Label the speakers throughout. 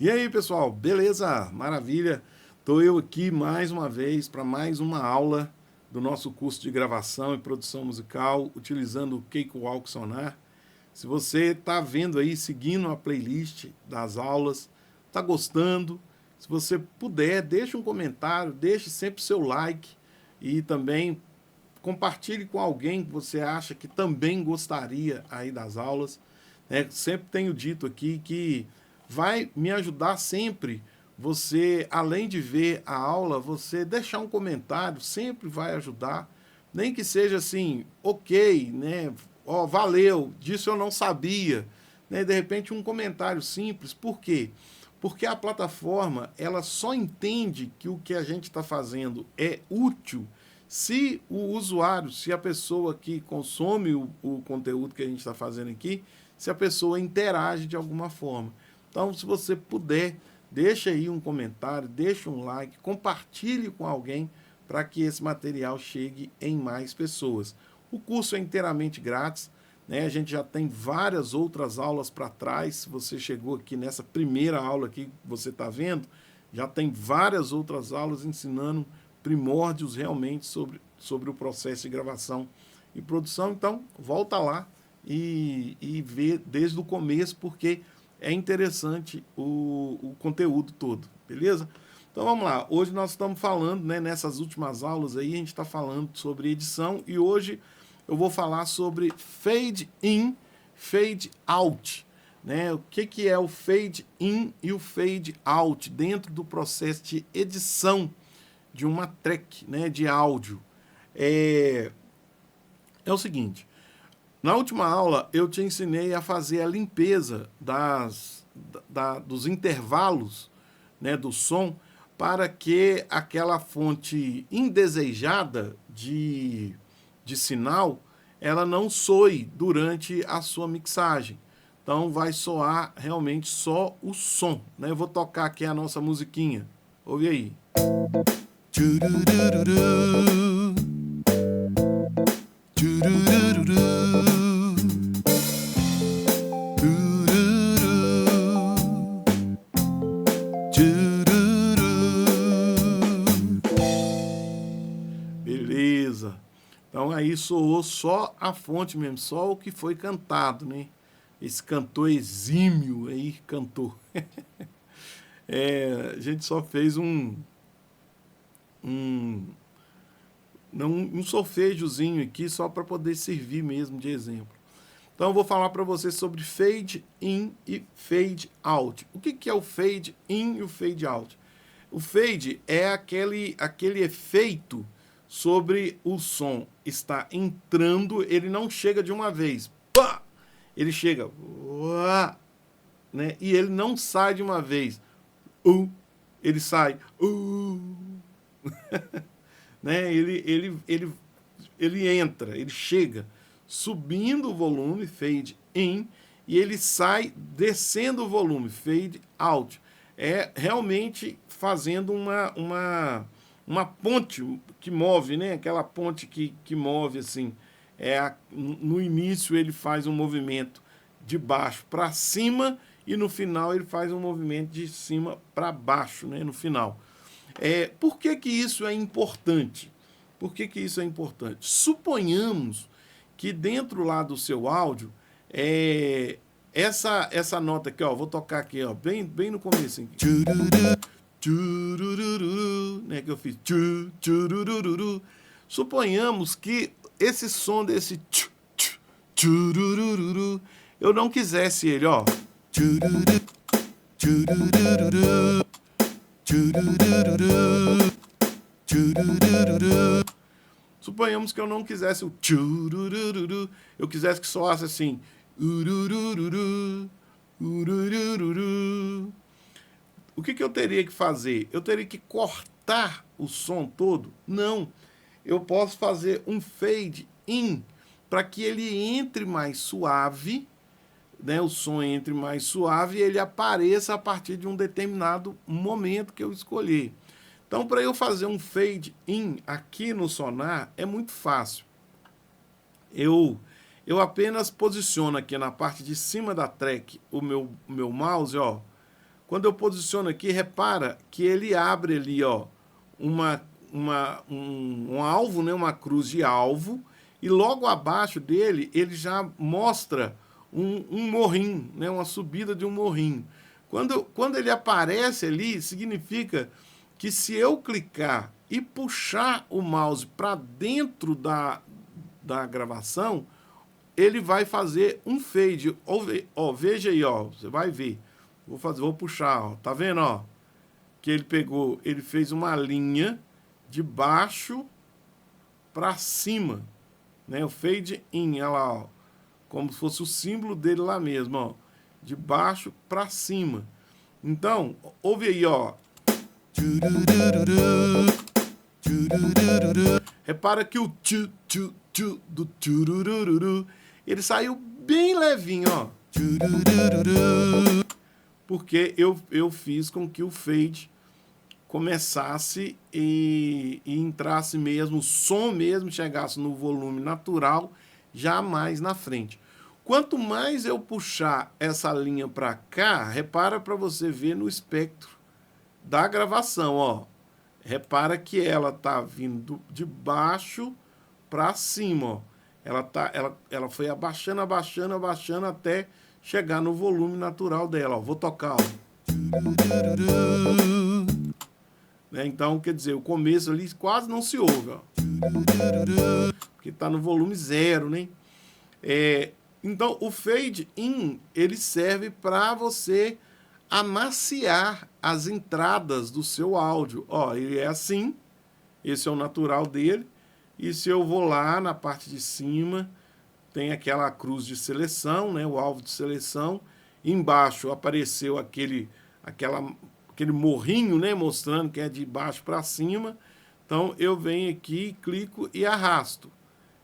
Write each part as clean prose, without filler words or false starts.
Speaker 1: E aí, pessoal, beleza? Maravilha? Estou eu aqui mais uma vez para mais uma aula do nosso curso de gravação e produção musical utilizando o Cakewalk Sonar. Se você está vendo aí, seguindo a playlist das aulas, está gostando, se você puder, deixe um comentário, deixe sempre seu like e também compartilhe com alguém que você acha que também gostaria aí das aulas. Sempre tenho dito aqui que vai me ajudar sempre você, além de ver a aula, você deixar um comentário, sempre vai ajudar. Nem que seja assim, ok, né? Ó, valeu, disso eu não sabia. Né? De repente um comentário simples, por quê? Porque a plataforma ela só entende que o que a gente está fazendo é útil se o usuário, se a pessoa que consome o conteúdo que a gente está fazendo aqui, se a pessoa interage de alguma forma. Então, se você puder, deixa aí um comentário, deixa um like, compartilhe com alguém para que esse material chegue em mais pessoas. O curso é inteiramente grátis, né? A gente já tem várias outras aulas para trás. Se você chegou aqui nessa primeira aula aqui que você está vendo, já tem várias outras aulas ensinando primórdios realmente sobre o processo de gravação e produção. Então, volta lá e vê desde o começo, porque é interessante o conteúdo todo, beleza? Então vamos lá, hoje nós estamos falando, né, nessas últimas aulas aí, a gente está falando sobre edição e hoje eu vou falar sobre fade in, fade out. Né? O que é o fade in e o fade out dentro do processo de edição de uma track, né, de áudio. É o seguinte, na última aula eu te ensinei a fazer a limpeza dos intervalos, né, do som para que aquela fonte indesejada de sinal ela não soe durante a sua mixagem. Então vai soar realmente só o som. Né? Eu vou tocar aqui a nossa musiquinha. Ouve aí. Beleza. Então aí soou só a fonte mesmo, só o que foi cantado, né? Esse cantor exímio aí cantou. A gente só fez um solfejozinho aqui só para poder servir mesmo de exemplo. Então eu vou falar para você sobre fade in e fade out. O que é o fade in e o fade out? O fade é aquele efeito sobre o som está entrando, ele não chega de uma vez. Pá! Ele chega, né? E ele não sai de uma vez. Ele sai. Né? Ele entra, ele chega subindo o volume, fade in, e ele sai descendo o volume, fade out. É realmente fazendo uma ponte que move, né? Aquela ponte que move assim. No início ele faz um movimento de baixo para cima e no final ele faz um movimento de cima para baixo, né? No final. Por que isso é importante? Por que isso é importante? Suponhamos que dentro lá do seu áudio, essa nota aqui, ó, vou tocar aqui, ó, bem no começo. Aqui. Né, que eu fiz. Suponhamos que esse som desse eu não quisesse ele, ó. Suponhamos que eu não quisesse o tchurururu, eu quisesse que soasse assim. Urururu, urururu. O que eu teria que fazer? Eu teria que cortar o som todo? Não. Eu posso fazer um fade in para que ele entre mais suave, né, o som entre mais suave e ele apareça a partir de um determinado momento que eu escolher. Então, para eu fazer um fade in aqui no Sonar, é muito fácil. Eu apenas posiciono aqui na parte de cima da track o meu mouse, ó, Quando eu posiciono aqui, repara que ele abre ali, ó, um alvo, né, uma cruz de alvo, e logo abaixo dele ele já mostra um morrinho, né, uma subida de um morrinho. Quando ele aparece ali, significa que se eu clicar e puxar o mouse para dentro da gravação, ele vai fazer um fade. Ó, veja aí, ó, você vai ver. Vou puxar, ó, tá vendo, ó? Que ele fez uma linha de baixo para cima, né? O fade in, olha lá, ó, como se fosse o símbolo dele lá mesmo, ó, de baixo para cima. Então, ouve aí, ó. Repara que o tchu tchu tchu do tchurururu, ele saiu bem levinho, ó. Porque eu fiz com que o fade começasse e entrasse mesmo, o som mesmo chegasse no volume natural, já mais na frente. Quanto mais eu puxar essa linha para cá, repara para você ver no espectro da gravação, ó. Repara que ela tá vindo de baixo para cima, ó. Ela foi abaixando, abaixando, abaixando até chegar no volume natural dela, ó. Vou tocar, ó. Né? Então, quer dizer, o começo ali quase não se ouve, ó. Porque está no volume 0, né? Então, o fade in, ele serve para você amaciar as entradas do seu áudio. Ó, ele é assim, esse é o natural dele. E se eu vou lá na parte de cima, tem aquela cruz de seleção, né? O alvo de seleção. Embaixo apareceu aquele morrinho, né, mostrando que é de baixo para cima. Então eu venho aqui, clico e arrasto.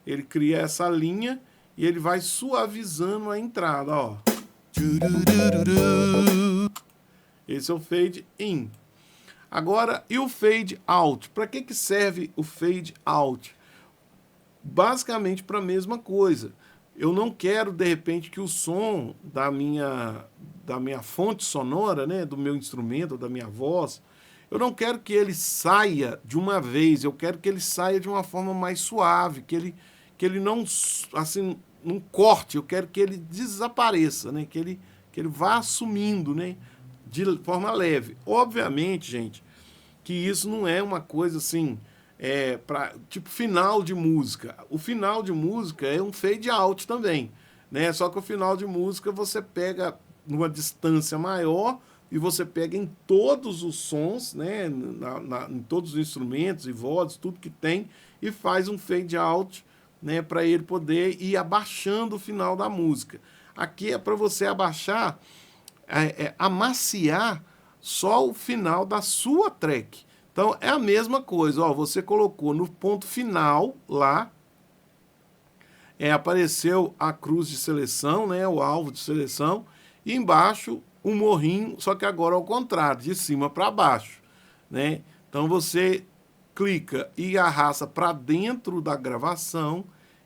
Speaker 1: Ele cria essa linha e ele vai suavizando a entrada, ó. Esse é o fade in. Agora, e o fade out? Para que serve o fade out? Basicamente para a mesma coisa. Eu não quero, de repente, que o som da minha fonte sonora, né, do meu instrumento, da minha voz, eu não quero que ele saia de uma vez, eu quero que ele saia de uma forma mais suave, que ele não, assim, não corte, eu quero que ele desapareça, né, que ele vá sumindo, né, de forma leve. Obviamente, gente, que isso não é uma coisa assim, tipo final de música. O final de música é um fade out também, né? Só que o final de música você pega numa distância maior e você pega em todos os sons, né? Em todos os instrumentos e vozes, tudo que tem, e faz um fade out, né? Para ele poder ir abaixando o final da música. Aqui é para você abaixar, amaciar só o final da sua track. Então, é a mesma coisa, ó, você colocou no ponto final lá, apareceu a cruz de seleção, né, o alvo de seleção, e embaixo um morrinho, só que agora ao contrário, de cima para baixo, né? Então, você clica e arrasta para dentro da gravação,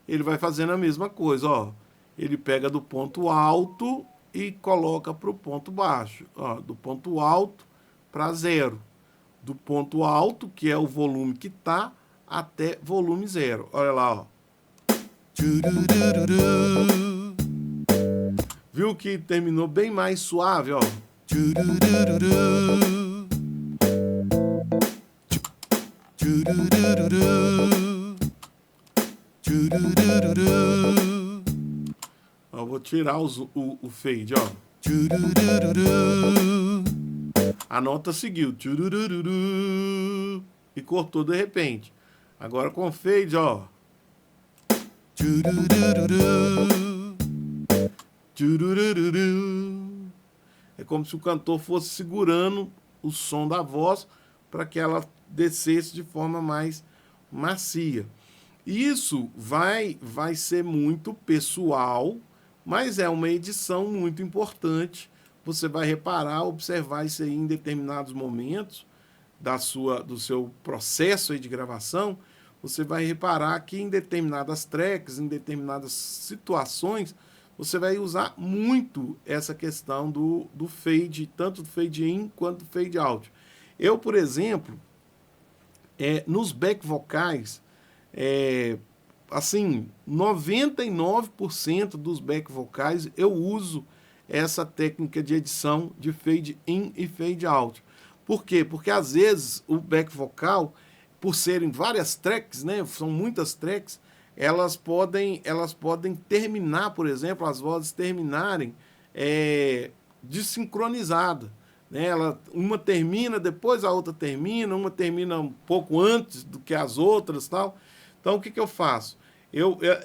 Speaker 1: ele vai fazendo a mesma coisa, ó. Ele pega do ponto alto e coloca para o ponto baixo, ó, do ponto alto para 0. Do ponto alto, que é o volume que tá, até volume 0. Olha lá, ó. Viu que terminou bem mais suave, ó. Ó, vou tirar o fade, ó. A nota seguiu. E cortou de repente. Agora com fade, ó. É como se o cantor fosse segurando o som da voz para que ela descesse de forma mais macia. Isso vai ser muito pessoal, mas é uma edição muito importante. Você vai reparar, observar isso aí em determinados momentos do seu processo aí de gravação. Você vai reparar que em determinadas tracks, em determinadas situações, você vai usar muito essa questão do fade, tanto do fade in quanto do fade out. Eu, por exemplo, nos back vocais, assim, 99% dos back vocais eu uso essa técnica de edição de fade in e fade out. Por quê? Porque às vezes o back vocal, por serem várias tracks, né, são muitas tracks, elas podem terminar, por exemplo, as vozes terminarem desincronizada. Né? Uma termina, depois a outra termina, uma termina um pouco antes do que as outras, tal. Então, o que, que eu faço?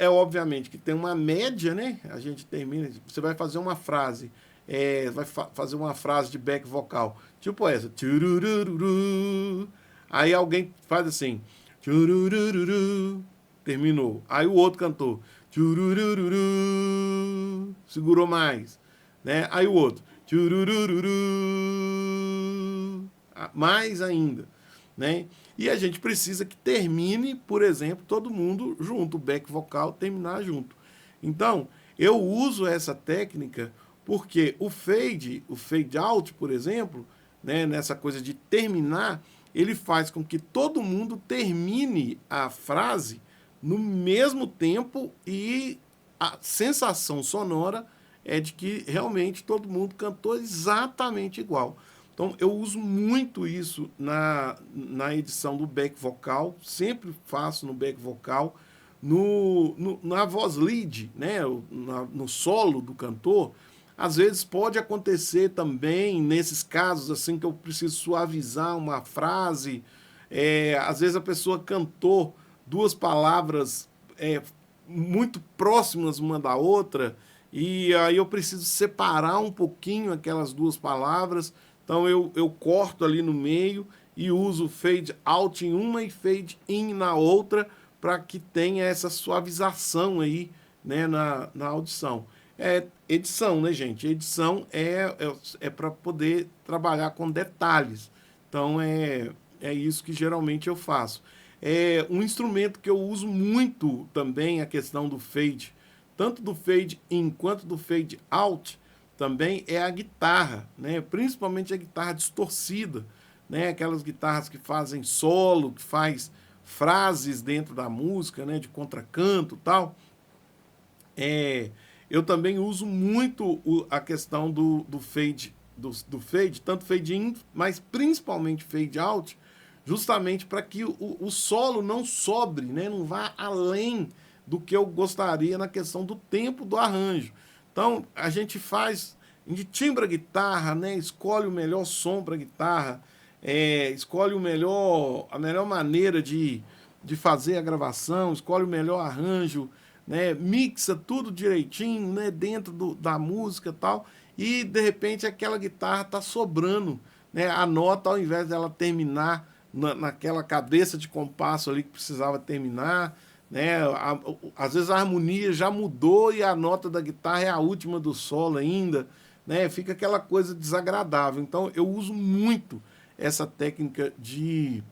Speaker 1: Obviamente que tem uma média, né? A gente termina, você vai fazer uma frase, fazer uma frase de back vocal, tipo essa. Tchurururu. Aí alguém faz assim, tchurururu, terminou. Aí o outro cantou, tchurururu, segurou mais, né? Aí o outro, tchurururu, mais ainda, né? E a gente precisa que termine, por exemplo, todo mundo junto, o back vocal terminar junto. Então, eu uso essa técnica porque o fade out, por exemplo, né, nessa coisa de terminar, ele faz com que todo mundo termine a frase no mesmo tempo e a sensação sonora é de que realmente todo mundo cantou exatamente igual. Então, eu uso muito isso na edição do back vocal, sempre faço no back vocal, na voz lead, né, no solo do cantor. Às vezes pode acontecer também, nesses casos assim que eu preciso suavizar uma frase, às vezes a pessoa cantou duas palavras muito próximas uma da outra, e aí eu preciso separar um pouquinho aquelas duas palavras. Então eu corto ali no meio e uso fade out em uma e fade in na outra para que tenha essa suavização aí, né, na audição. Edição, né, gente? Edição é para poder trabalhar com detalhes. Então é isso que geralmente eu faço. Um instrumento que eu uso muito também, a questão do fade, tanto do fade in quanto do fade out, também é a guitarra, né? Principalmente a guitarra distorcida, né? Aquelas guitarras que fazem solo, que faz frases dentro da música, né? De contracanto e tal. Eu também uso muito a questão do fade, tanto fade in, mas principalmente fade out, justamente para que o solo não sobre, né? Não vá além do que eu gostaria na questão do tempo do arranjo. Então, a gente timbra a guitarra, né? Escolhe o melhor som para a guitarra, escolhe a melhor maneira de fazer a gravação, escolhe o melhor arranjo, né? Mixa tudo direitinho, né? Dentro da música e tal, e de repente aquela guitarra está sobrando, né? A nota, ao invés dela terminar naquela cabeça de compasso ali que precisava terminar, né? Às vezes a harmonia já mudou e a nota da guitarra é a última do solo ainda, né? Fica aquela coisa desagradável. Então eu uso muito essa técnica de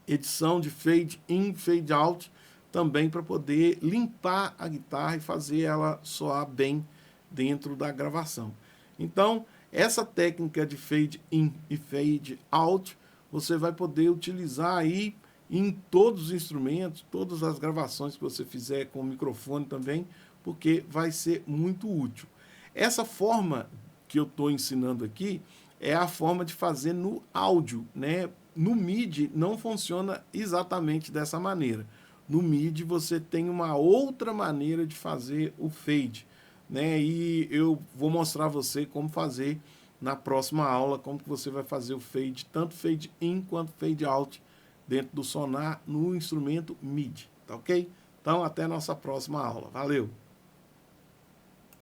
Speaker 1: edição de fade in, fade out, também para poder limpar a guitarra e fazer ela soar bem dentro da gravação. Então, essa técnica de fade in e fade out, você vai poder utilizar aí em todos os instrumentos, todas as gravações que você fizer com o microfone também, porque vai ser muito útil. Essa forma que eu estou ensinando aqui é a forma de fazer no áudio, né? No MIDI não funciona exatamente dessa maneira. No MIDI você tem uma outra maneira de fazer o fade, né? E eu vou mostrar a você como fazer na próxima aula, como que você vai fazer o fade, tanto fade in quanto fade out, dentro do Sonar no instrumento MIDI, tá ok? Então, até a nossa próxima aula. Valeu!